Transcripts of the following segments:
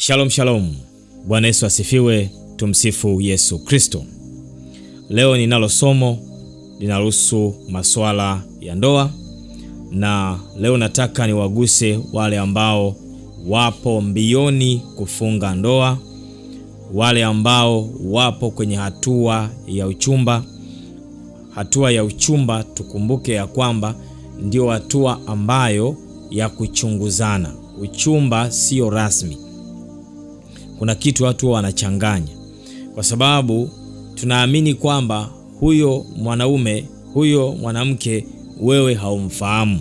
Shalom shalom. Bwana Yesu asifiwe. Tumsifu Yesu Kristo. Leo ninalo somo linalohusu masuala ya ndoa, na leo nataka niwaguse wale ambao wapo mbioni kufunga ndoa, wale ambao wapo kwenye hatua ya uchumba. Hatua ya uchumba, tukumbuke ya kwamba ndio hatua ambayo ya kuchunguzana. Uchumba sio rasmi. Kuna kitu watu wanachanganya, kwa sababu tunaamini kwamba huyo mwanaume, huyo mwanamke wewe haumfahamu.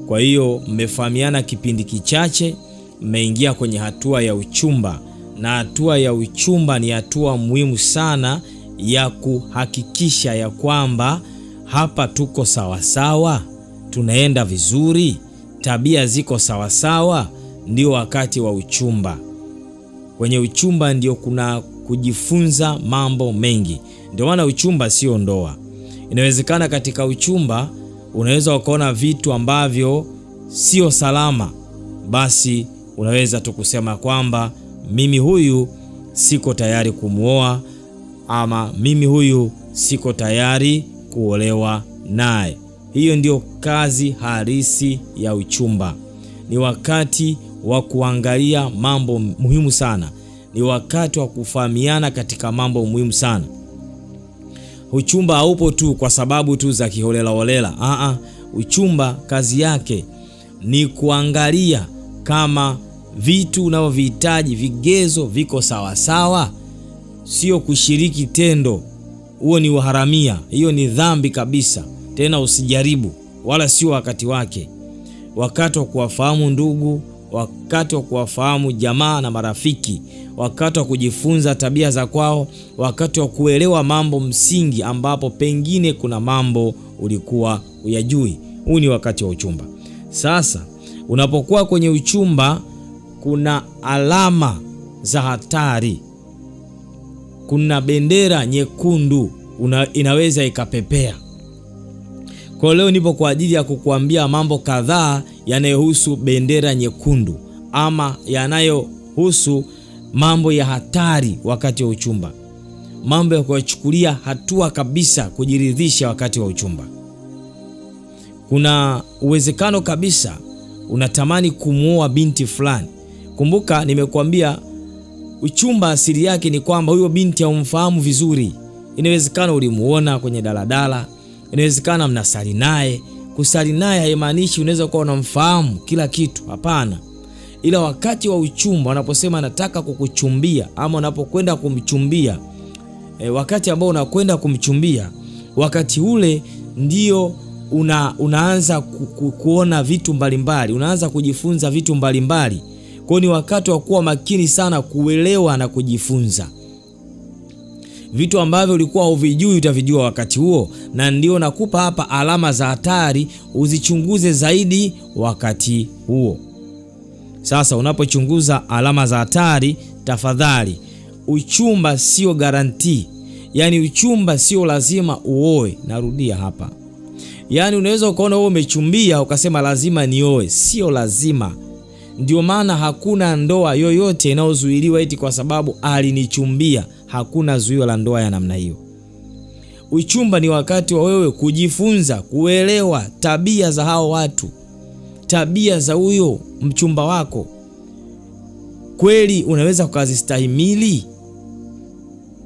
Kwa hiyo mmefahamiana kipindi kichache, mmeingia kwenye hatua ya uchumba, na hatua ya uchumba ni hatua muhimu sana ya kuhakikisha ya kwamba hapa tuko sawasawa, tunaenda vizuri, tabia ziko sawasawa. Ndio wakati wa uchumba. Kwenye uchumba ndio kuna kujifunza mambo mengi. Ndio maana uchumba sio ndoa. Inawezekana katika uchumba unaweza ukaona vitu ambavyo sio salama, basi unaweza tukusema kwamba mimi huyu siko tayari kumuoa, ama mimi huyu siko tayari kuolewa naye. Hiyo ndio kazi halisi ya uchumba. Ni wakati wa kuangalia mambo muhimu sana. Ni wakati wa kufahamiana katika mambo muhimu sana. Uchumba haupo tu kwa sababu tu za kiholela holela. Uchumba kazi yake ni kuangalia kama vitu unavyohitaji, vigezo viko sawa sawa. Sio kushiriki tendo. Huo ni uharamia. Hiyo ni dhambi kabisa. Tena usijaribu, wala sio wakati wake. Wakati wa kuwafahamu ndugu, wakati wa kuwafahamu jamaa na marafiki, wakati wa kujifunza tabia za kwao, wakati wa kuelewa mambo msingi ambapo pengine kuna mambo ulikuwa uyajui. Huu ni wakati wa uchumba. Sasa unapokuwa kwenye uchumba, kuna alama za hatari. Kuna bendera nyekundu inaweza ikapepea. Kwa leo nipo kwa ajili ya kukuambia mambo kadhaa yanayohusu bendera nyekundu, ama yanayohusu mambo ya hatari wakati wa uchumba. Mambo ya kuchukulia hatua kabisa kujiridhisha wakati wa uchumba. Kuna uwezekano kabisa unatamani kumuoa binti fulani. Kumbuka nimekuambia uchumba asili yake ni kwamba huyo binti haumfahamu vizuri. Inawezekana ulimuona kwenye daladala, inawezekana mnasali naye. Kusali naye haimaanishi unaweza kuwa unamfahamu kila kitu, hapana. Ila wakati wa uchumba, wanaposema nataka kukuchumbia, ama unapokwenda kumchumbia, wakati ambao unakwenda kumchumbia, wakati ule ndio unaanza kuona vitu mbalimbali, unaanza kujifunza vitu mbalimbali. Kwa ni wakati wa kuwa makini sana kuelewa na kujifunza. Vitu ambavyo ulikuwa huvijui utavijua wakati huo, na ndio nakupa hapa alama za hatari, uzichunguze zaidi wakati huo. Sasa unapochunguza alama za hatari, tafadhali, uchumba sio guarantee. Yaani uchumba sio lazima uoe. Narudia hapa. Yaani unaweza ukaona wewe umechumbia ukasema lazima nioe. Sio lazima. Ndio maana hakuna ndoa yoyote inayozuiliwa eti kwa sababu alinichumbia. Hakuna zuio la ndoa ya namna hiyo. Uchumba ni wakati wa wewe kujifunza, kuelewa tabia za hao watu, tabia za huyo mchumba wako. Kweli unaweza kuzistahimili?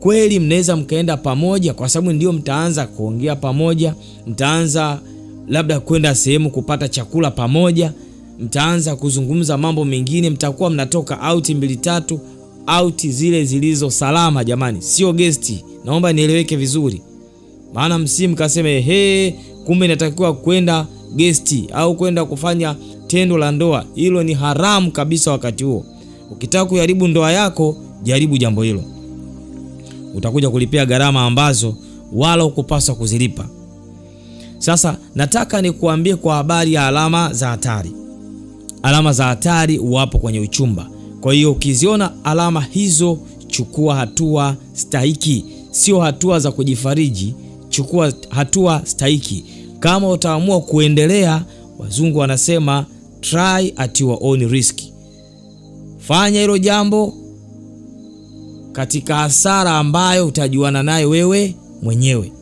Kweli mnaweza mkaenda pamoja? Kwa sababu ndio mtaanza kuongea pamoja, mtaanza labda kwenda sehemu kupata chakula pamoja, mtaanza kuzungumza mambo mengine, mtakuwa mnatoka out 2-3, out zile zilizo salama. Jamani, sio guesti. Naomba nieleweke vizuri. Maana msimu kaseme kumbe natakiwa kwenda guesti au kwenda kufanya tendo la ndoa. Hilo ni haramu kabisa wakati huo. Ukitaka kuharibu ndoa yako, jaribu jambo hilo. Utakuja kulipia gharama ambazo wala ukupaswa kuzilipa. Sasa nataka nikuambie kwa habari ya alama za hatari. Alama za hatari wapo kwenye uchumba. Kwa hiyo ukiziona alama hizo, chukua hatua stahiki. Sio hatua za kujifariji, chukua hatua stahiki. Kama utaamua kuendelea, wazungu wanasema try at your own risk. fanya hilo jambo katika hasara ambayo utajuana nayo wewe mwenyewe,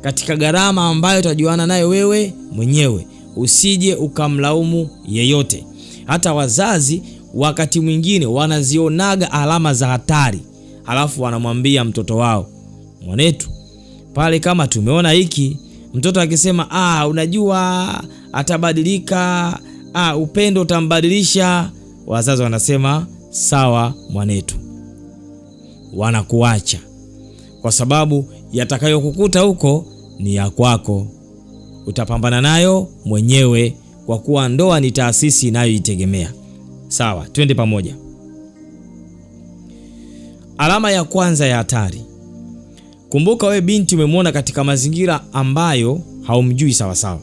katika gharama ambayo utajuana nayo wewe mwenyewe. Usije ukamlaumu yeyote. Hata wazazi wakati mwingine wanazionaga alama za hatari, halafu wanamwambia mtoto wao, mwanetu, pale kama tumeona hiki, mtoto akisema unajua atabadilika, upendo utambadilisha, wazazi wanasema sawa mwanetu, wanakuacha, kwa sababu yatakayokukuta huko ni ya kwako, utapambana nayo mwenyewe, kwa kuwa ndoa ni taasisi inayoitegemea. Sawa, twende pamoja. Alama ya kwanza ya hatari. Kumbuka wewe binti umemwona katika mazingira ambayo haumjui sawa sawa.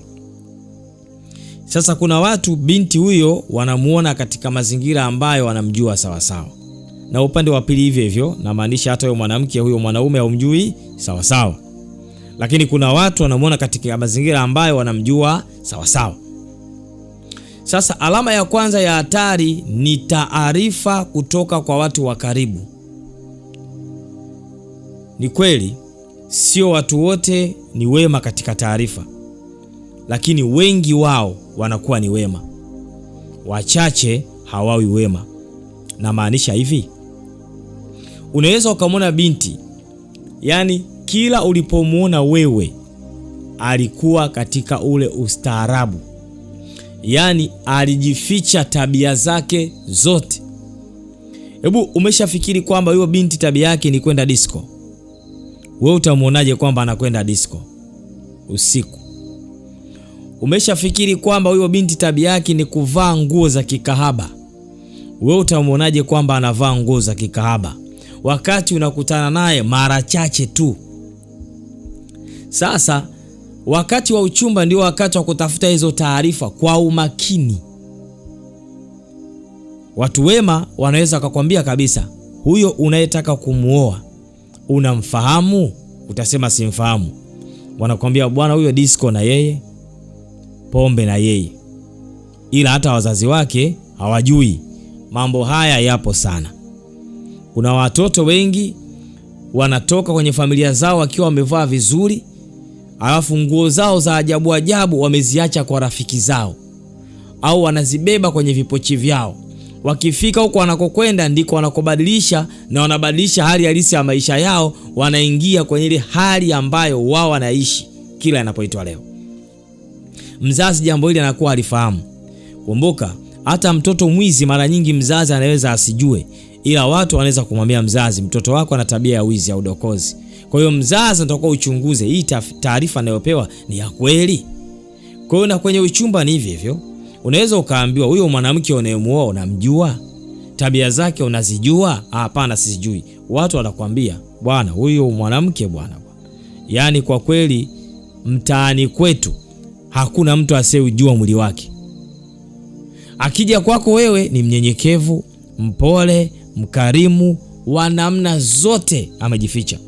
Sasa kuna watu binti huyo wanamuona katika mazingira ambayo wanamjua sawa sawa. Na upande wa pili hivyo hivyo, na maanisha hata huyo mwanamke huyo mwanaume haumjui sawa sawa. Lakini kuna watu wanamuona katika mazingira ambayo wanamjua sawa sawa. Sasa alama ya kwanza ya hatari ni taarifa kutoka kwa watu wa karibu. Ni kweli sio watu wote ni wema katika taarifa, lakini wengi wao wanakuwa ni wema, wachache hawawi wema. Na maanisha hivi, unaweza ukamwona binti, yani kila ulipomuona wewe alikuwa katika ule ustaarabu, yani alijificha tabia zake zote. Hebu umeshafikiri kwamba huyo binti tabia yake ni kwenda disco? Wewe utamuonaje kwamba anakwenda disco usiku? Umeshafikiri kwamba huyo binti tabia yake ni kuvaa nguo za kikahaba? Wewe utamuonaje kwamba anavaa nguo za kikahaba wakati unakutana naye mara chache tu? Sasa wakati wa uchumba ndio wakati wa kutafuta hizo taarifa kwa umakini. Watu wema wanaweza kukwambia kabisa, huyo unayetaka kumuoa unamfahamu? Utasema simfahamu. Wanakuambia bwana, huyo disco na yeye, pombe na yeye, ila hata wazazi wake hawajui. Mambo haya yapo sana. Kuna watoto wengi wanatoka kwenye familia zao wakiwa wamevaa vizuri, alafu nguo zao za ajabu ajabu wameziacha kwa rafiki zao, au wanazibeba kwenye vipochi vyao. Wakifika huko wanakokwenda ndiko wanakobadilisha, na wanabadilisha hali halisi ya maisha yao, wanaingia kwenye ile hali ambayo wao wanaishi kila inapoitwa leo. Mzazi jambo hili anakuwa alifahamu. Kumbuka, hata mtoto mwizi mara nyingi mzazi anaweza asijue, ila watu wanaweza kumwambia mzazi, mtoto wako ana tabia ya wizi au udokozi. Kwa hiyo mzazi anatakiwa uchunguze, hii taarifa anayopewa ni ya kweli? Kwa hiyo na kwenye uchumba ni hivyo. Unaweza ukaambiwa, huyo mwanamke unayemuoa unamjua? Tabia zake unazijua? Hapana, sijui. Watu wanakuambia, bwana, huyo mwanamke bwana. Yaani kwa kweli mtaani kwetu hakuna mtu asiyejua mwili wake. Akija kwako wewe ni mnyenyekevu, mpole, mkarimu, wa namna zote amejificha.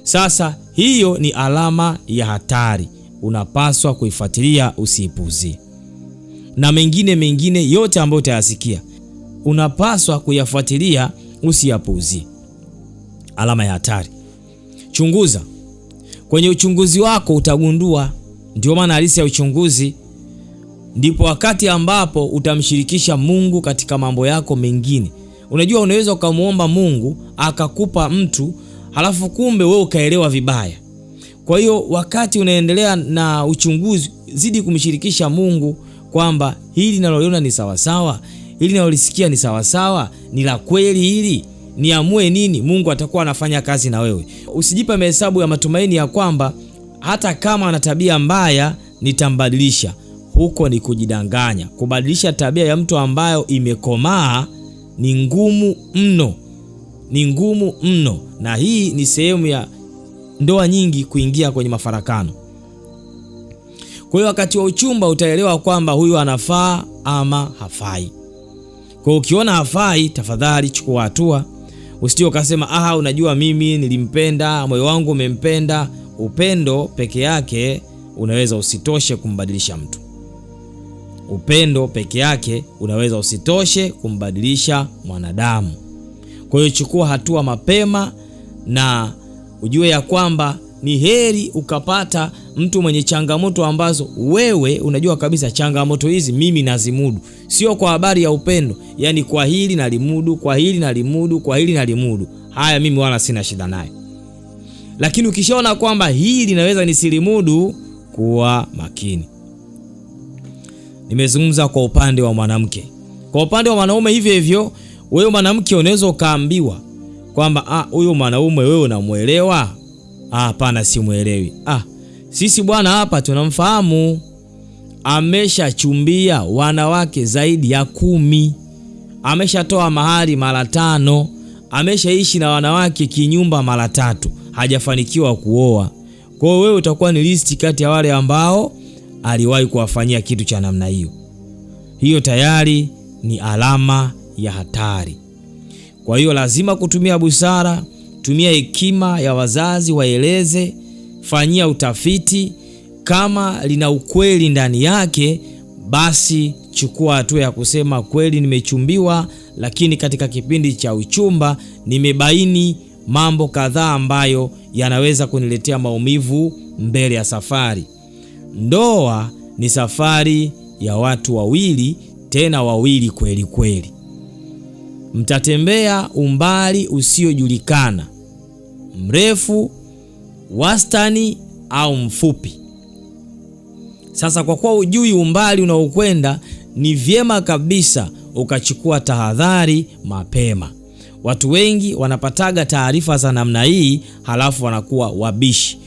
Sasa hiyo ni alama ya hatari, unapaswa kuifuatilia, usiipuuzie. Na mengine yote ambayo utayasikia unapaswa kuyafuatilia, usiyapuuzie. Alama ya hatari. Chunguza. Kwenye uchunguzi wako utagundua. Ndio maana halisi ya uchunguzi ndipo wakati ambapo utamshirikisha Mungu katika mambo yako mengine. Unajua, unaweza ukamuomba Mungu akakupa mtu, halafu kumbe wewe ukaelewa vibaya. Kwa hiyo wakati unaendelea na uchunguzi, zidi kumshirikisha Mungu kwamba hili ninaloliona ni sawa sawa, hili ninalolisikia ni sawa sawa, ni la kweli hili, niamue nini. Mungu atakuwa anafanya kazi na wewe. Usijipe mahesabu ya matumaini ya kwamba hata kama ana tabia mbaya nitambadilisha. Huko ni kujidanganya. Kubadilisha tabia ya mtu ambayo imekomaa ni ngumu mno. Ni ngumu mno, na hii ni sehemu ya ndoa nyingi kuingia kwenye mafarakano. Kwa hiyo wakati wa uchumba utaelewa kwamba huyu anafaa ama hafai. Kwa hiyo ukiona hafai, tafadhali chukua hatua. Usije ukasema unajua mimi nilimpenda, moyo wangu umempenda. Upendo peke yake unaweza usitoshe kumbadilisha mtu. Upendo peke yake unaweza usitoshe kumbadilisha mwanadamu. Kwa hiyo chukua hatua mapema na ujue ya kwamba ni heri ukapata mtu mwenye changamoto ambazo wewe unajua kabisa changamoto hizi mimi nazimudu. Sio kwa habari ya upendo, yani kwa hili nalimudu, kwa hili nalimudu, kwa hili nalimudu. Haya mimi wala sina shida naye. Lakini ukishaona kwamba hili naweza nisilimudu, kuwa makini. Nimezungumza kwa upande wa mwanamke. Kwa upande wa mwanaume hivyo hivyo, wewe mwanamke unaweza ukaambiwa kwamba huyo mwanaume wewe unamuelewa? Hapana, simuelewi. Sisi bwana hapa tunamfahamu. Ameshachumbia wanawake zaidi ya 10. Ameshatoa mahari mara 5. Ameshaishi na wanawake kinyumba mara 3. Hajafanikiwa kuoa. Kwa hiyo wewe utakuwa ni listi kati ya wale ambao aliwahi kuwafanyia kitu cha namna hiyo. Hiyo tayari ni alama ya hatari. Kwa hiyo lazima kutumia busara, tumia hekima ya wazazi, waeleze, fanyia utafiti. Kama lina ukweli ndani yake, basi chukua hatua ya kusema kweli nimechumbiwa, lakini katika kipindi cha uchumba nimebaini mambo kadhaa ambayo yanaweza kuniletea maumivu mbele ya safari. Ndoa ni safari ya watu wawili, tena wawili kweli kweli. Mtatembea umbali usiojulikana, mrefu, wastani au mfupi. Sasa kwa kuwa hujui umbali unaokwenda, ni vyema kabisa ukachukua tahadhari mapema. Watu wengi wanapataga taarifa za namna hii halafu wanakuwa wabishi,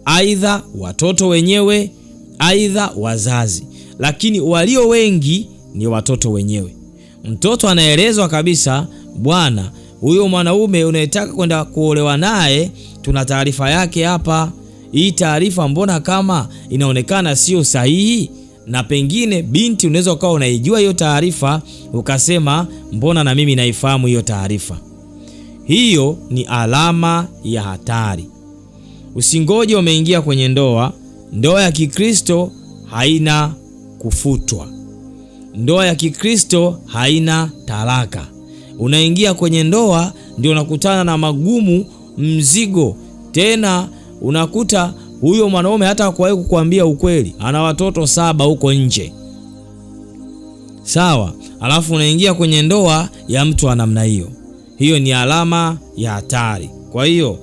aidha watoto wenyewe, aidha wazazi, lakini walio wengi ni watoto wenyewe. Mtoto anaelezwa kabisa, bwana, huyo mwanaume unayetaka kwenda kuolewa naye, tuna taarifa yake hapa. Hii taarifa mbona kama inaonekana sio sahihi? Na pengine binti unaweza ukawa unaijua hiyo taarifa, ukasema mbona na mimi naifahamu hiyo taarifa. Hiyo ni alama ya hatari. Usingoje umeingia kwenye ndoa. Ndoa ya Kikristo haina kufutwa. Ndoa ya Kikristo haina talaka. Unaingia kwenye ndoa ndio unakutana na magumu, mzigo. Tena unakuta huyo mwanaume hata hakuwahi kukuambia ukweli, ana watoto 7 huko nje. Sawa, alafu unaingia kwenye ndoa ya mtu wa namna hiyo. Hiyo ni alama ya hatari. Kwa hiyo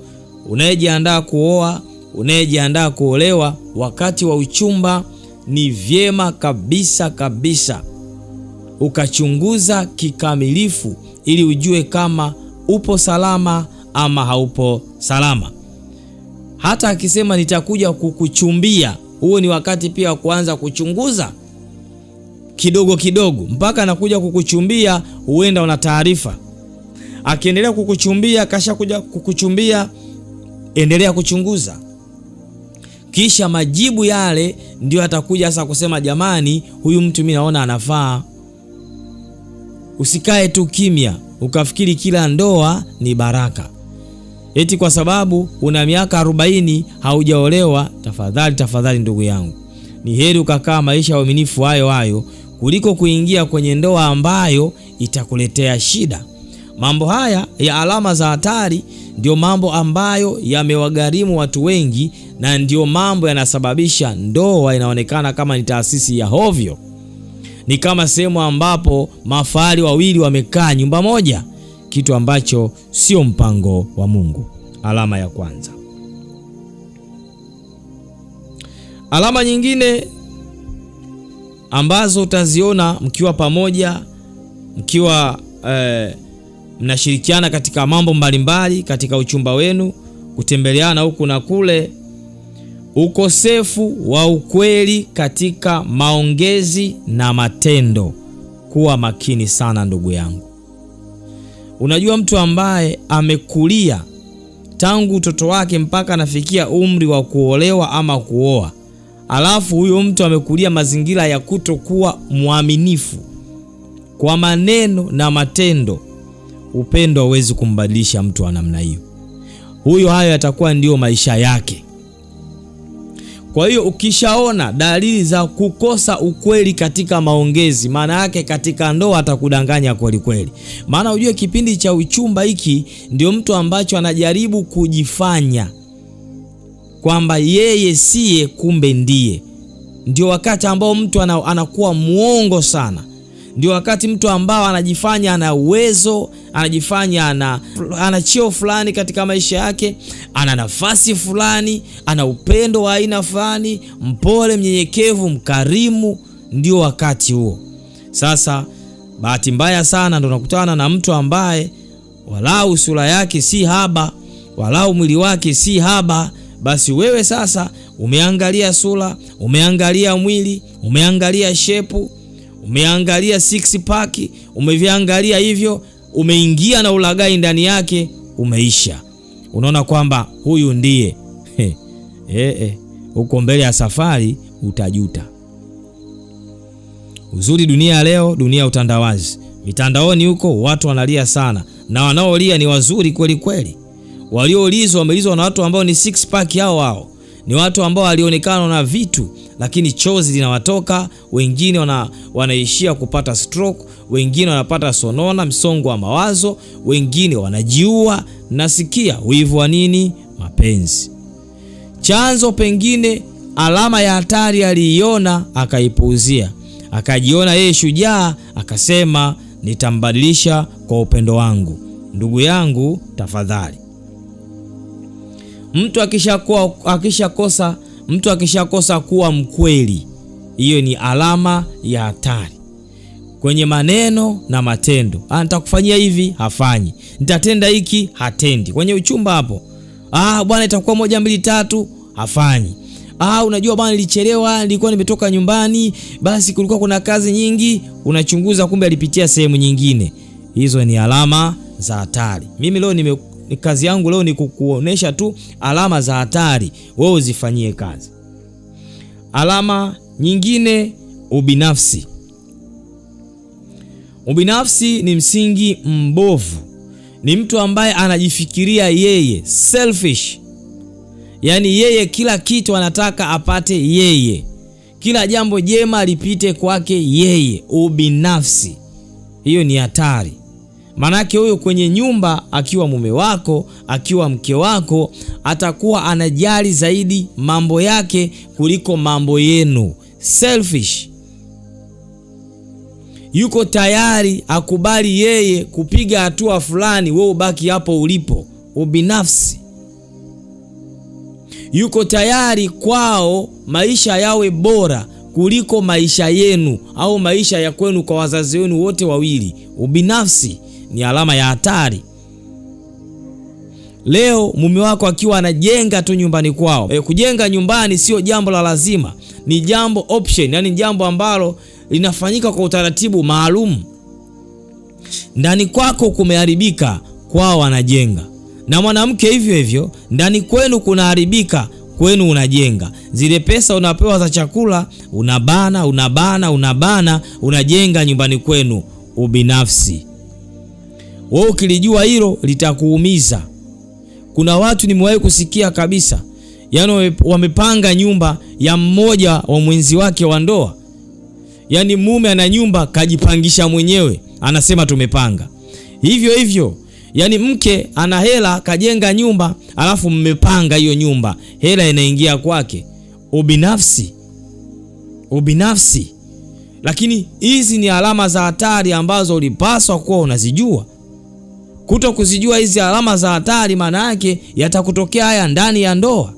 unayejiandaa kuoa, unayejiandaa kuolewa, wakati wa uchumba ni vyema kabisa ukachunguza kikamilifu ili ujue kama upo salama ama haupo salama. Hata akisema nitakuja kukuchumbia, huo ni wakati pia kuanza kuchunguza kidogo kidogo mpaka anakuja kukuchumbia, huenda una taarifa. Akiendelea kukuchumbia, kasha kuja kukuchumbia, endelea kuchunguza. Kisha majibu yale ndio atakuja sasa kusema jamani, huyu mtu mimi naona anafaa. Usikae tu kimya ukafikiri kila ndoa ni baraka. Eti kwa sababu una miaka 40 haujaolewa. Tafadhali ndugu yangu, ni heri ukakaa maisha ya uaminifu hayo kuliko kuingia kwenye ndoa ambayo itakuletea shida. Mambo haya ya alama za hatari ndio mambo ambayo yamewagharimu watu wengi, na ndio mambo yanasababisha ndoa inaonekana kama ni taasisi ya hovyo. Ni kama sehemu ambapo mafahali wawili wamekaa nyumba moja, kitu ambacho sio mpango wa Mungu. Alama ya kwanza. Alama nyingine ambazo utaziona mkiwa pamoja, mkiwa mnashirikiana katika mambo mbalimbali katika uchumba wenu, kutembeleana huku na kule, ukosefu wa ukweli katika maongezi na matendo. Kuwa makini sana ndugu yangu. Unajua mtu ambaye amekulia tangu utoto wake mpaka anafikia umri wa kuolewa ama kuoa, alafu huyo mtu amekulia mazingira ya kutokuwa mwaminifu kwa maneno na matendo, upendo hauwezi kumbadilisha mtu wa namna hiyo. Huyo hayo yatakuwa ndio maisha yake. Kwa hiyo ukishaona dalili za kukosa ukweli katika maongezi, maana yake katika ndoa atakudanganya kweli kweli. Maana ujue kipindi cha uchumba hiki ndio mtu ambacho anajaribu kujifanya kwamba yeye siye kumbe ndiye. Ndio wakati ambao mtu anakuwa muongo sana. Ndio wakati mtu ambao anajifanya ana uwezo, anajifanya ana cheo fulani katika maisha yake, ana nafasi fulani, ana upendo wa aina fulani, mpole, mnyenyekevu, mkarimu. Ndio wakati huo. Sasa bahati mbaya sana ndo unakutana na mtu ambaye walau sura yake si haba, walau mwili wake si haba. Basi wewe sasa umeangalia sura, umeangalia mwili, umeangalia shepu, umeangalia six pack, umeviangalia hivyo, umeingia na ulaghai ndani yake, umeisha. Unaona kwamba huyu ndiye. Huko mbele ya safari utajuta. Uzuri dunia leo, dunia utandawazi. Mitandaoni huko watu wanalia sana, na wanaolia ni wazuri kweli kweli. Walioulizwa wamelizwa na watu ambao ni six pack hao. Ni watu ambao walionekana na vitu lakini chozi linawatoka, wengine wanaishia kupata stroke, wengine wanapata sonona, msongo wa mawazo, wengine wanajiua. Nasikia wivu wa nini? Mapenzi. Chanzo pengine alama ya hatari aliiona akaipuuzia. Akajiona yeye shujaa, akasema nitambadilisha kwa upendo wangu. Ndugu yangu tafadhali. Mtu akishakosa kuwa mkweli, hiyo ni alama ya hatari. Kwenye maneno na matendo. Nitakufanyia hivi, hafanyi. Nitatenda hiki, hatendi. Kwenye uchumba hapo, bwana itakuwa 1 2 3, hafanyi. Unajua bwana nilichelewa, nilikuwa nimetoka nyumbani, basi kulikuwa kuna kazi nyingi. Unachunguza kumbe alipitia sehemu nyingine. Hizo ni alama za hatari. Mimi leo kazi yangu leo ni kukuonesha tu alama za hatari, wewe uzifanyie kazi. Alama nyingine, ubinafsi. Ubinafsi ni msingi mbovu. Ni mtu ambaye anajifikiria yeye, selfish. Yaani yeye kila kitu anataka apate yeye. Kila jambo jema lipite kwake yeye. Ubinafsi. Hiyo ni hatari. Manake huyo kwenye nyumba, akiwa mume wako, akiwa mke wako, atakuwa anajali zaidi mambo yake kuliko mambo yenu. Selfish. Yuko tayari akubali yeye kupiga hatua fulani, wewe ubaki hapo ulipo. Ubinafsi. Yuko tayari kwao maisha yawe bora kuliko maisha yenu au maisha ya kwenu kwa wazazi wenu wote wawili. Ubinafsi ni alama ya hatari. Leo mume wako akiwa anajenga tu nyumbani kwao. Kujenga nyumbani sio jambo la lazima, ni jambo option, yani jambo ambalo linafanyika kwa utaratibu maalum. Ndani kwako kumeharibika, kwao anajenga. Na mwanamke hivyo hivyo, ndani kwenu kunaharibika, kwenu unajenga. Zile pesa unapewa za chakula, unabana, unajenga nyumbani kwenu. Ubinafsi. Wewe ukilijua hilo litakuumiza. Kuna watu nimewahi kusikia kabisa, yani wamepanga nyumba ya mmoja wa mwenzi wake wa ndoa. Yani mume ana nyumba kajipangisha mwenyewe, anasema tumepanga. Hivyo hivyo, yani mke ana hela kajenga nyumba, alafu mmepanga hiyo nyumba, hela inaingia kwake. Ubinafsi. Lakini hizi ni alama za hatari ambazo ulipaswa kuwa unazijua. Kuto kuzijua hizi alama za hatari, maana yake yatakutokea haya ndani ya ndoa.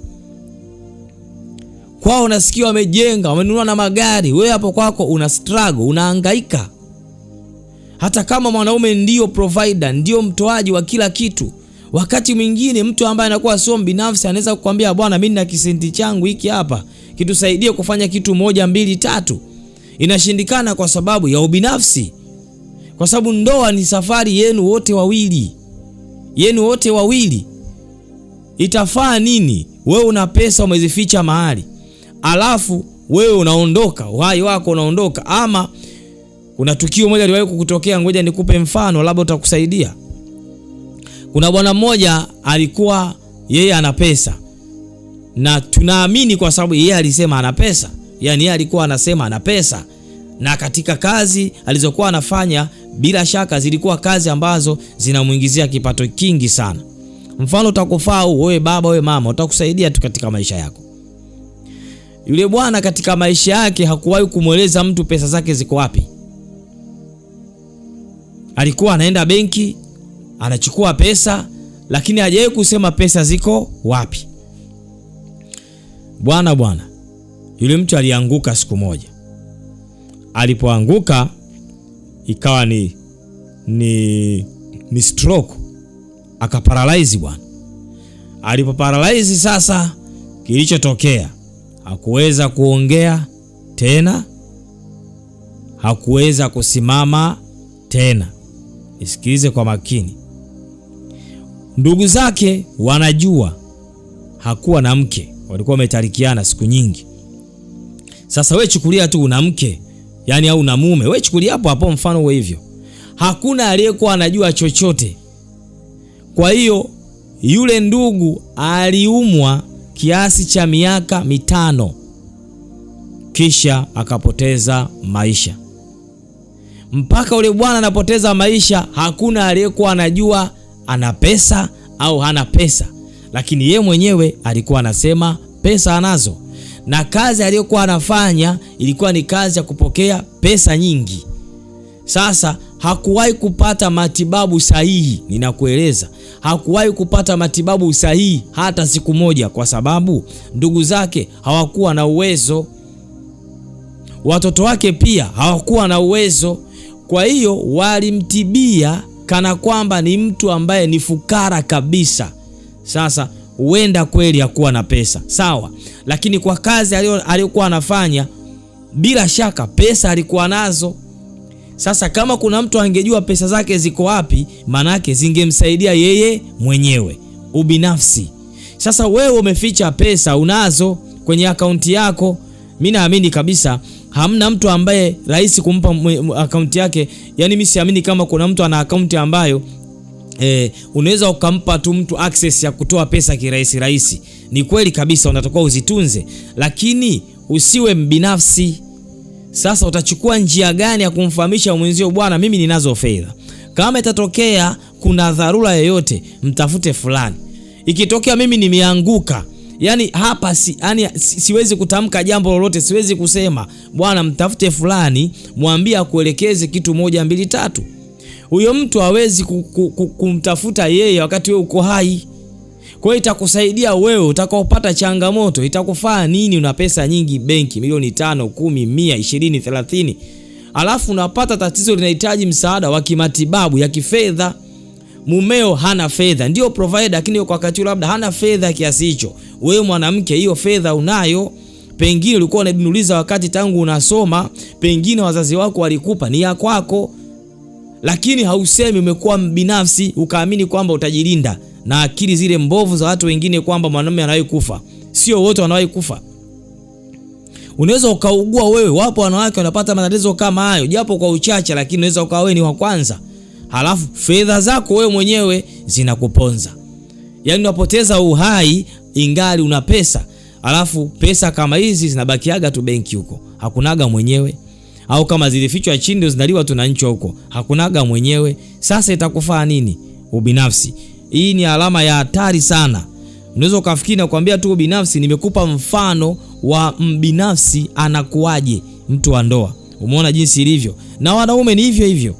Kwao unasikia wamejenga, wamenunua na magari, wewe hapo kwako una struggle, unahangaika. Hata kama mwanaume ndio provider, ndio mtoaji wa kila kitu, wakati mwingine mtu ambaye anakuwa sio binafsi anaweza kukwambia bwana, mimi nina kisenti changu hiki hapa, kitusaidie kufanya kitu 1 2 3. Inashindikana kwa sababu ya ubinafsi. Kwa sababu ndoa ni safari yenu wote wawili. Itafaa nini wewe una pesa umezificha mahali, alafu wewe unaondoka, uhai wako unaondoka? Ama kuna tukio moja liwahi kukutokea, ngoja nikupe mfano labda utakusaidia. Kuna bwana mmoja alikuwa yeye ana pesa na tunaamini kwa sababu yeye alisema ana pesa. Yani yeye alikuwa anasema ana pesa, na katika kazi alizokuwa anafanya bila shaka zilikuwa kazi ambazo zinamuingizia kipato kingi sana. Mfano utakufaa wewe baba, wewe mama, utakusaidia tu katika maisha yako. Yule bwana katika maisha yake hakuwahi kumueleza mtu pesa zake ziko wapi. Alikuwa anaenda benki, anachukua pesa, lakini hajawahi kusema pesa ziko wapi. Bwana yule mtu alianguka siku moja. Alipoanguka ikawa ni stroke, akaparalyze bwana. Alipoparalyze sasa, kilichotokea hakuweza kuongea tena, hakuweza kusimama tena. Isikilize kwa makini. Ndugu zake wanajua hakuwa na mke, walikuwa wametarikiana siku nyingi. Sasa wewe chukulia tu una mke, yani au una mume, wewe chukulia hapo mfano wewe hivyo. Hakuna aliyekuwa anajua chochote. Kwa hiyo yule ndugu aliumwa kiasi cha miaka 5, kisha akapoteza maisha. Mpaka ule bwana anapoteza maisha, hakuna aliyekuwa anajua ana pesa au hana pesa, lakini yeye mwenyewe alikuwa anasema pesa anazo, na kazi aliyokuwa anafanya ilikuwa ni kazi ya kupokea pesa nyingi. Sasa hakuwahi kupata matibabu sahihi, ninakueleza. Hakuwahi kupata matibabu sahihi hata siku moja, kwa sababu ndugu zake hawakuwa na uwezo. Watoto wake pia hawakuwa na uwezo. Kwa hiyo walimtibia kana kwamba ni mtu ambaye ni fukara kabisa. Sasa huenda kweli hakuwa na pesa, sawa, lakini kwa kazi aliyokuwa anafanya bila shaka pesa alikuwa nazo. Sasa kama kuna mtu angejua pesa zake ziko wapi, manake zingemsaidia yeye mwenyewe, ubinafsi. Sasa wewe umeficha pesa unazo kwenye akaunti yako. Mimi naamini kabisa hamna mtu ambaye rahisi kumpa akaunti yake. Yani mimi siamini kama kuna mtu ana akaunti ambayo unaweza ukampa tu mtu access ya kutoa pesa kirahisi. Ni kweli kabisa, unatakiwa uzitunze, lakini usiwe mbinafsi. Sasa utachukua njia gani ya kumfahamisha mwenzio, bwana mimi ninazo fedha, kama itatokea kuna dharura yoyote mtafute fulani. Ikitokea mimi nimeanguka, yani hapa siwezi kutamka jambo lolote, siwezi kusema bwana mtafute fulani, mwambie akuelekeze kitu 1 2 3. Huyo mtu hawezi kumtafuta yeye wakati wewe uko hai. Kwa hiyo itakusaidia wewe utakaopata changamoto, itakufaa nini? Una pesa nyingi benki, milioni 5, 10, 100, 20, 30. Alafu unapata tatizo linahitaji msaada wa kimatibabu ya kifedha. Mumeo hana fedha, ndio provider, lakini kwa wakati labda hana fedha kiasi hicho. Wewe mwanamke hiyo fedha unayo, pengine ulikuwa unajinuliza wakati tangu unasoma, pengine wazazi wako walikupa, ni ya kwako, lakini hausemi, umekuwa binafsi, ukaamini kwamba utajilinda na akili zile mbovu za watu wengine kwamba mwanamume anawahi kufa. Sio wote wanawahi kufa. Unaweza ukaugua wewe, wapo wanawake wanapata matatizo kama hayo japo kwa uchache, lakini unaweza ukawa wewe ni wa kwanza. Halafu fedha zako wewe mwenyewe zinakuponza. Yaani unapoteza uhai ingali una pesa. Halafu pesa kama hizi zinabakiaga tu benki huko. Hakunaga mwenyewe. Au kama zilifichwa chini ndio zinaliwa tu na nchi huko. Hakunaga mwenyewe. Sasa itakufaa nini? Ubinafsi. Hii ni alama ya hatari sana. Unaweza ukafikiri na kuambia tu ubinafsi. Nimekupa mfano wa mbinafsi anakuaje mtu wa ndoa. Umeona jinsi ilivyo. Na wanaume ni hivyo hivyo.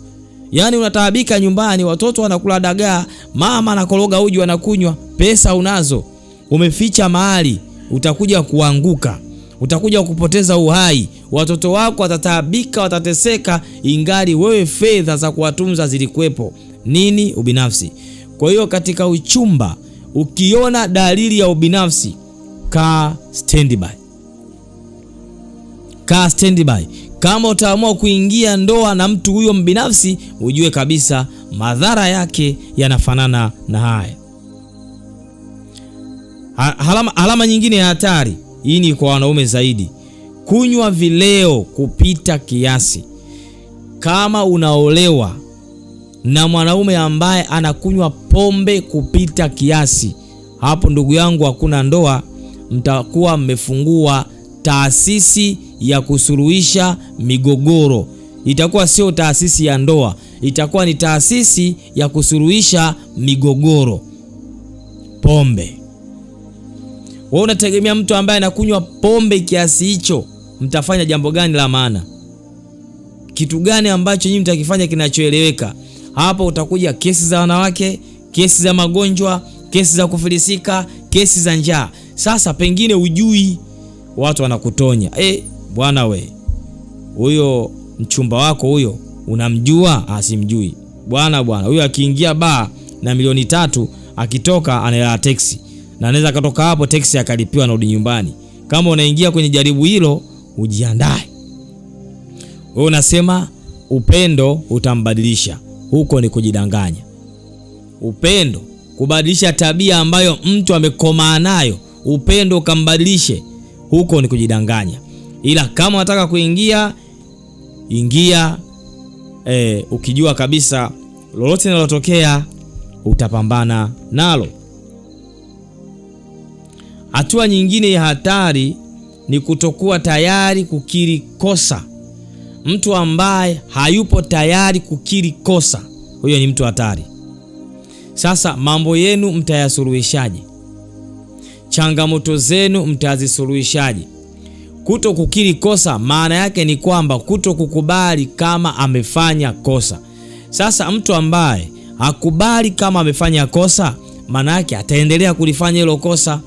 Yaani unataabika nyumbani, watoto wanakula dagaa, mama anakoroga uji wanakunywa, pesa unazo, umeficha mahali, utakuja kuanguka, utakuja kupoteza uhai, watoto wako watataabika, watateseka, ingali wewe fedha za kuwatunza zilikuwepo. Nini? Ubinafsi. Kwa hiyo katika uchumba ukiona dalili ya ubinafsi, kaa standby. Kaa standby. Kama utaamua kuingia ndoa na mtu huyo mbinafsi, ujue kabisa madhara yake yanafanana na haya. Alama nyingine ya hatari, hii ni kwa wanaume zaidi. Kunywa vileo kupita kiasi. Kama unaolewa na mwanaume ambaye anakunywa pombe kupita kiasi, hapo ndugu yangu hakuna ndoa, mtakuwa mmefungua taasisi ya kusuluhisha migogoro. Itakuwa sio taasisi ya ndoa, itakuwa ni taasisi ya kusuluhisha migogoro. Pombe. Wewe unategemea mtu ambaye anakunywa pombe kiasi hicho, mtafanya jambo gani la maana? Kitu gani ambacho nyinyi mtakifanya kinachoeleweka? Hapo utakuja kesi za wanawake, kesi za magonjwa, kesi za kufilisika, kesi za njaa. Sasa pengine ujui, watu wanakutonya. Bwana we, huyo mchumba wako huyo unamjua? Simjui. Bwana huyo akiingia baa na milioni 3 akitoka anaela taxi, na anaweza katoka hapo taxi akalipiwa na rudi nyumbani. Kama unaingia kwenye jaribu hilo, ujiandae. Wewe unasema upendo utambadilisha, huko ni kujidanganya. Upendo kubadilisha tabia ambayo mtu amekomaa nayo, upendo ukambadilishe, huko ni kujidanganya. Ila kama unataka kuingia, ingia ukijua kabisa lolote linalotokea utapambana nalo. Hatua nyingine ya hatari ni kutokuwa tayari kukiri kosa. Mtu ambaye hayupo tayari kukiri kosa, huyo ni mtu hatari. Sasa mambo yenu mtayasuluhishaje? Changamoto zenu mtazisuluhishaje? Kuto kukiri kosa maana yake ni kwamba kuto kukubali kama amefanya kosa. Sasa mtu ambaye hakubali kama amefanya kosa, maana yake ataendelea kulifanya hilo kosa.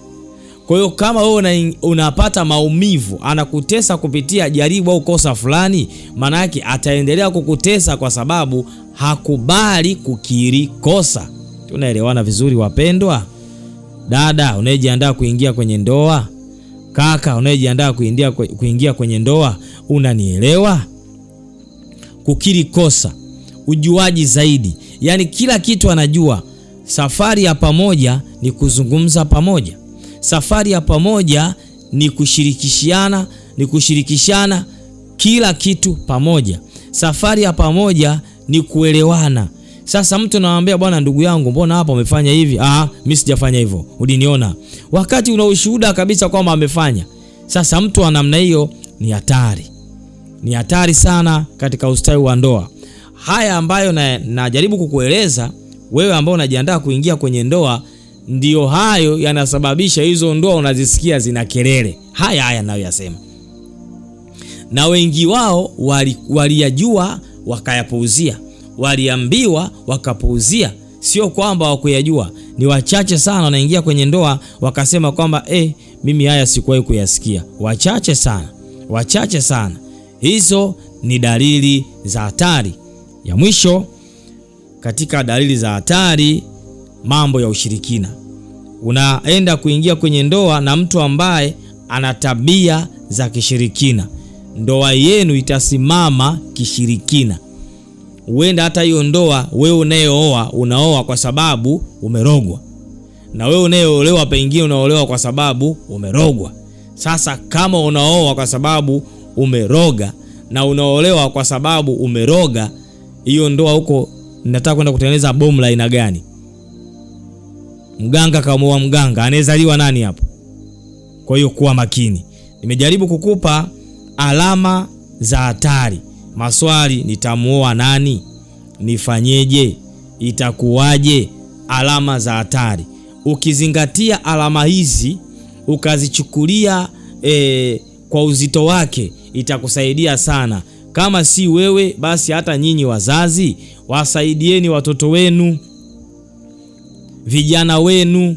Kwa hiyo kama wewe unapata maumivu, anakutesa kupitia jaribu au kosa fulani, maana yake ataendelea kukutesa kwa sababu hakubali kukiri kosa. Tunaelewana vizuri wapendwa? Dada unayejiandaa kuingia kwenye ndoa, kaka unayejiandaa kuingia kwenye ndoa, unanielewa? Kukiri kosa, ujuaji zaidi, yani kila kitu anajua. Safari ya pamoja ni kuzungumza pamoja. Safari ya pamoja ni kushirikishana kila kitu pamoja. Safari ya pamoja ni kuelewana. Sasa mtu anamwambia bwana, ndugu yangu, mbona hapa umefanya hivi? Mimi sijafanya hivyo, uliniona. Wakati una ushuhuda kabisa kwamba amefanya. Sasa mtu wa namna hiyo ni hatari. Ni hatari sana katika ustawi wa ndoa. Haya ambayo najaribu kukueleza wewe ambao unajiandaa kuingia kwenye ndoa, ndio hayo yanasababisha hizo ndoa unazisikia zina kelele. Haya nayo yasema. Na wengi wao waliyajua wakayapuuzia. Waliambiwa wakapuuzia. Sio kwamba hawakuyajua. Ni wachache sana wanaingia kwenye ndoa wakasema kwamba mimi haya sikuwahi kuyasikia. Wachache sana. Hizo ni dalili za hatari. Ya mwisho katika dalili za hatari, mambo ya ushirikina. Unaenda kuingia kwenye ndoa na mtu ambaye ana tabia za kishirikina. Ndoa yenu itasimama kishirikina. Uenda hata hiyo ndoa wewe unayeoa unaoa kwa sababu umerogwa, na wewe unayeolewa pengine unaolewa kwa sababu umerogwa. Sasa kama unaoa kwa sababu umeroga na unaolewa kwa sababu umeroga, hiyo ndoa huko nataka kwenda kutengeneza bomu la aina gani? Mganga kama mganga anawezaliwa nani hapo? Kwa hiyo kuwa makini. Nimejaribu kukupa alama za hatari. Maswali: nitamuoa nani? Nifanyeje? Itakuwaje? Alama za hatari. Ukizingatia alama hizi ukazichukulia kwa uzito wake, itakusaidia sana. Kama si wewe, basi hata nyinyi wazazi wasaidieni watoto wenu, vijana wenu.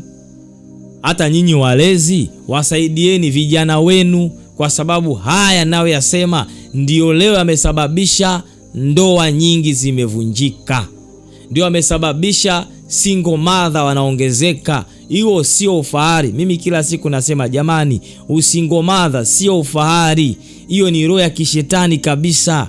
Hata nyinyi walezi wasaidieni vijana wenu, kwa sababu haya nayo yasema ndio leo yamesababisha ndoa nyingi zimevunjika. Ndio yamesababisha single mother wanaongezeka. Hiyo sio ufahari. Mimi kila siku nasema jamani, usingle mother sio ufahari. Hiyo ni roho ya kishetani kabisa.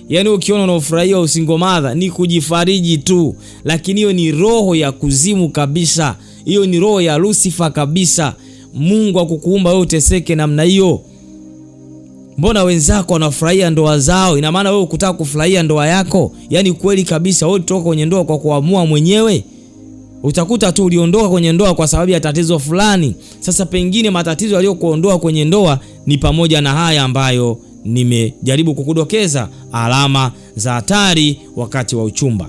Yaani ukiona unafurahia usingle mother ni kujifariji tu, lakini hiyo ni roho ya kuzimu kabisa. Hiyo ni roho ya Lucifer kabisa. Mungu hakukuumba wewe uteseke namna hiyo. Mbona wenzako wanafurahia ndoa zao? Ina maana wewe ukutaka kufurahia ndoa yako? Yaani kweli kabisa wewe kutoka kwenye ndoa kwa kuamua mwenyewe? Utakuta tu uliondoka kwenye ndoa kwa sababu ya tatizo fulani. Sasa pengine matatizo yaliyokuondoa kwenye ndoa ni pamoja na haya ambayo nimejaribu kukudokeza, alama za hatari wakati wa uchumba.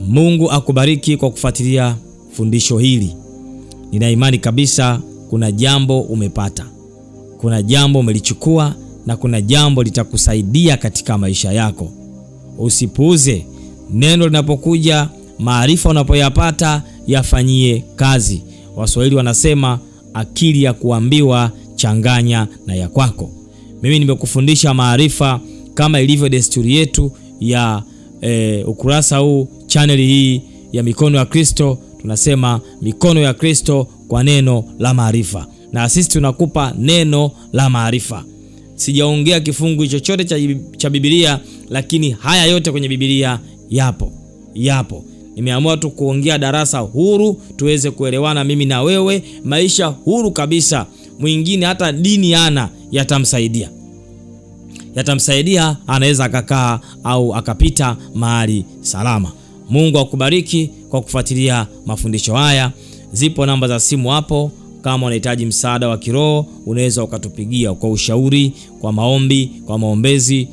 Mungu akubariki kwa kufuatilia fundisho hili. Nina imani kabisa kuna jambo umepata, kuna jambo umelichukua na kuna jambo litakusaidia katika maisha yako. Usipuuze neno linapokuja, maarifa unapoyapata yafanyie kazi. Waswahili wanasema akili ya kuambiwa changanya na ya kwako. Mimi nimekufundisha maarifa kama ilivyo desturi yetu ya ukurasa huu, channel hii ya Mikono ya Kristo. Tunasema mikono ya Kristo kwa neno la maarifa, na sisi tunakupa neno la maarifa. Sijaongea kifungu chochote cha Biblia, lakini haya yote kwenye Biblia yapo. Nimeamua tu kuongea darasa huru tuweze kuelewana mimi na wewe, maisha huru kabisa. Mwingine hata dini yatamsaidia, anaweza akakaa au akapita mahali salama. Mungu akubariki kwa kufuatilia mafundisho haya. Zipo namba za simu hapo, kama unahitaji msaada wa kiroho unaweza ukatupigia kwa ushauri, kwa maombi, kwa maombezi,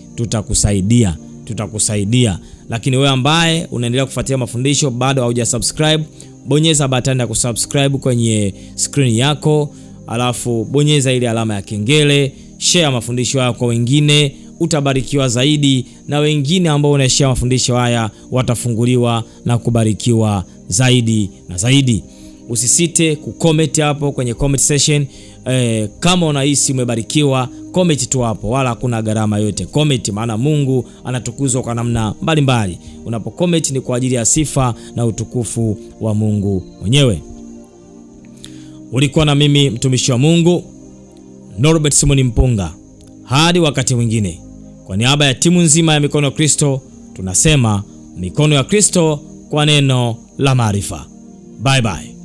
tutakusaidia. Lakini wewe ambaye unaendelea kufuatilia mafundisho bado haujasubscribe, bonyeza button ya kusubscribe kwenye screen yako, alafu bonyeza ile alama ya kengele, share mafundisho haya kwa wengine, utabarikiwa zaidi, na wengine ambao unashare mafundisho haya watafunguliwa na kubarikiwa zaidi na zaidi. Usisite kucomment hapo kwenye comment section. Kama unahisi umebarikiwa, comment tu hapo, wala hakuna gharama yote. Comment, maana Mungu anatukuzwa kwa namna mbalimbali. Unapo comment ni kwa ajili ya sifa na utukufu wa Mungu mwenyewe. Ulikuwa na mimi mtumishi wa Mungu Norbert Simon Mpunga. Hadi wakati mwingine, kwa niaba ya timu nzima ya Mikono ya Kristo tunasema Mikono ya Kristo kwa neno la maarifa. Bye bye.